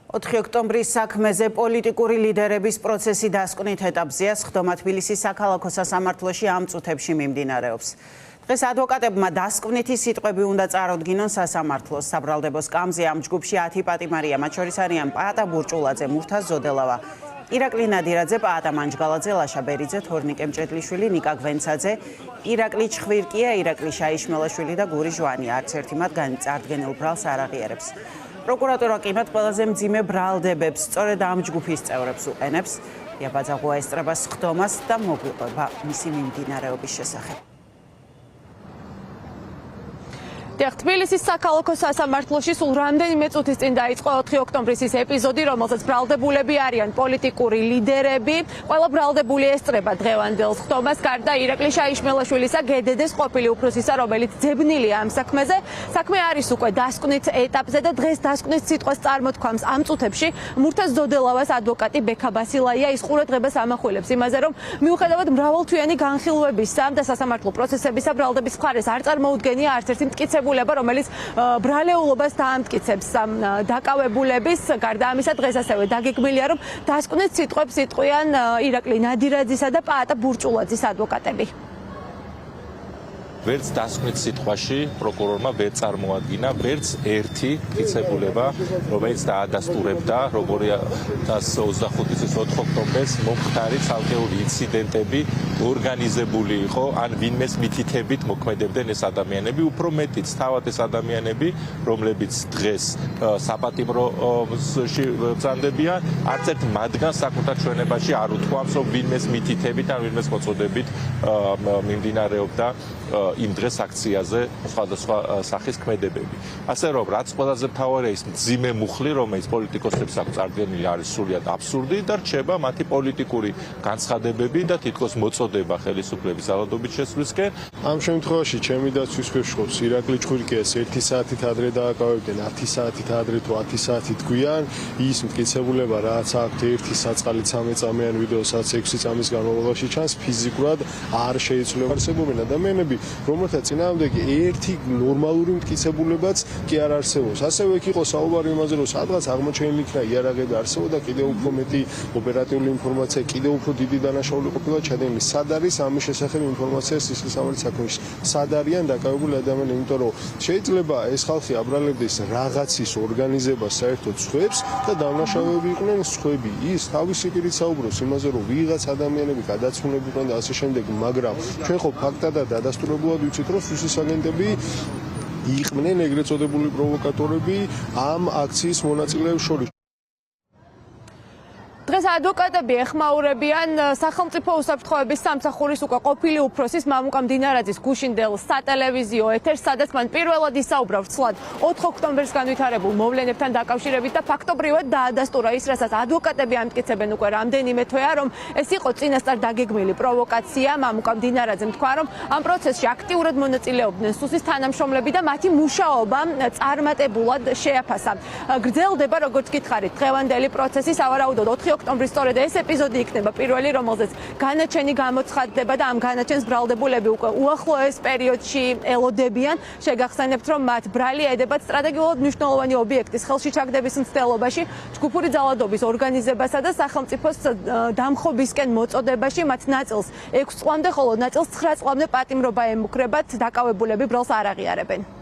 4 ოქტომბრის საქმეზე პოლიტიკური ლიდერების პროცესი დასკვნით ეტაპზეა, სხდომა თბილისის საქალაქო სასამართლოში ამ წუთებში მიმდინარეობს. დღეს ადვოკატებმა დასკვნითი სიტყვები უნდა წარუდგინონ სასამართლოს. საბრალდებო სკამზე ამ ჯგუფში 10 პატიმარია, მათ შორის არიან პაატა ბურჭულაძე, მურთაზ ზოდელავა, ირაკლი ნადირაძე, პაატა მანჯგალაძე, ლაშა ბერიძე, თორნიკე მჭედლიშვილი, ნიკა გვენცაძე, ირაკლი ჩხვირკია, ირაკლი შაიშმელაშვილი და გური ჟვანი. არც ერთი მათგანი წარდგენილ ბრალს არ აღიარებს. პროკურატურა კი მათ ყველაზე მძიმე ბრალდებებს სწორედ ამ ჯგუფის წევრებს უყენებს. იაბაძაღოა ესწრება სხდომას და მოგვიყვება მისი მიმდინარეობის შესახებ. თბილისის საქალაქო სასამართლოში სულ რამდენიმე წუთის წინ დაიწყო 4 ოქტომბრის ის ეპიზოდი, რომელზეც ბრალდებულები არიან პოლიტიკური ლიდერები. ყველა ბრალდებული ესწრება დღევანდელ სხდომას, გარდა ირაკლი შაიშმელაშვილისა, გედედეს ყოფილი უფროსისა, რომელიც ძებნილია ამ საქმეზე. საქმე არის უკვე დასკვნით ეტაპზე და დღეს დასკვნის სიტყვას წარმოთქვამს ამ წუთებში მურთაზ ზოდელავას ადვოკატი ბექა ბასილაია. ის ყურადღებას ამახვილებს იმაზე, რომ მიუხედავად მრავალთვიანი განხილვებისა და სასამართლო პროცესებისა, ბრალდების მხარეს არ წარმოუდგენია არც ერთი მტკიცებული, რომელიც ბრალეულობას დაამტკიცებს დაკავებულების. გარდა ამისა, დღეს ასევე დაგეგმილია, რომ დასკვნით სიტყვებს იტყვიან ირაკლი ნადირაძისა და პაატა ბურჭულაძის ადვოკატები. ვერც დასკვნით სიტყვაში პროკურორმა ვერ წარმოადგინა ვერც ერთი მტკიცებულება, რომელიც დაადასტურებდა, როგორია 25 წლის 4 ოქტომბერს მომხდარი ცალკეული ინციდენტები ორგანიზებული იყო, ან ვინმეს მითითებით მოქმედებდნენ ეს ადამიანები, უფრო მეტიც თავად ეს ადამიანები, რომლებიც დღეს საპატიმროში ბრძანდებიან, არც ერთ მათგანს საკუთარ ჩვენებაში არ უთქვამს, რომ ვინმეს მითითებით ან ვინმეს მოწოდებით მიმდინარეობდა იმ დღეს აქციაზე სხვადასხვა სახის ქმედებები. ასე რომ, რაც ყველაზე მთავარია ის მძიმე მუხლი, რომელიც პოლიტიკოსებს აქვს წარდგენილი, არის სრულიად აბსურდი და რჩება მათი პოლიტიკური განცხადებები და თითქოს მოწოდება ხელისუფლების ძალადობის შესვლისკენ. ამ შემთხვევაში ჩემი დაცვის ქვეშ ირაკლი ჩხვირკიას 1 საათით ადრე დააკავებდნენ, 10 საათით ადრე თუ 10 საათით გვიან. ის მტკიცებულება, რაც აქვთ 1 საწყალი 13 წამიანი ვიდეოსაც 6 წამის განმავლობაში ჩანს, ფიზიკურად არ შეიცვლება. არსებობენ ადამიანები, რომელთა წინააღმდეგ ერთი ნორმალური მტკიცებულებაც კი არ არსებობს. ასევე იქ იყო საუბარი იმაზე, რომ სადღაც აღმოჩენილი იქნა იარაღები, არსებობდა კიდევ უფრო მეტი ოპერატიული ინფორმაცია, კიდევ უფრო დიდი დანაშაული ყოფილა ჩადენილი. სად არის ამის შესახებ ინფორმაცია სისხლისამართლის საქმეში? სად არიან დაკავებული ადამიანები? იმიტომ რომ შეიძლება ეს ხალხი აბრალებდეს რაღაცის ორგანიზებას, საერთოდ სხვებს და დამნაშავეები იყვნენ სხვები. ის თავისი პირით საუბრობს იმაზე, რომ ვიღაც ადამიანები გადაცმულებულან და ასე შემდეგ, მაგრამ ჩვენ ხო ფაქტადად დადასტურებულად ვიცით, რომ სუსის აგენტები იყვნენ ეგრეთ წოდებული პროვოკატორები ამ აქციის მონაწილეებს შორის. დღეს ადვოკატები ეხმაურებიან სახელმწიფო უსაფრთხოების სამსახურის უკვე ყოფილი უფროსის მამუკა მდინარაძის გუშინდელ სატელევიზიო ეთერს, სადაც მან პირველად ისაუბრა ვრცლად 4 ოქტომბერს განვითარებულ მოვლენებთან დაკავშირებით და ფაქტობრივად დაადასტურა ის, რასაც ადვოკატები ამტკიცებენ უკვე რამდენიმე თვეა, რომ ეს იყო წინასწარ დაგეგმილი პროვოკაცია. მამუკა მდინარაძემ თქვა, რომ ამ პროცესში აქტიურად მონაწილეობდნენ სუსის თანამშრომლები და მათი მუშაობა წარმატებულად შეაფასა. გრძელდება, როგორც გითხარით, დღევანდელი პროცესი, სავარაუდოდ 4 ოქტომბრის სწორედ ეს ეპიზოდი იქნება პირველი, რომელზეც განაჩენი გამოცხადდება და ამ განაჩენს ბრალდებულები უკვე უახლოეს პერიოდში ელოდებიან. შეგახსენებთ, რომ მათ ბრალი ედებათ სტრატეგიულად მნიშვნელოვანი ობიექტის ხელში ჩაგდების მცდელობაში, ჯგუფური ძალადობის ორგანიზებასა და სახელმწიფოს დამხობისკენ მოწოდებაში. მათ ნაწილს 6 წლამდე, ხოლო ნაწილს 9 წლამდე პატიმრობა ემუქრებათ. დაკავებულები ბრალს არ აღიარებენ.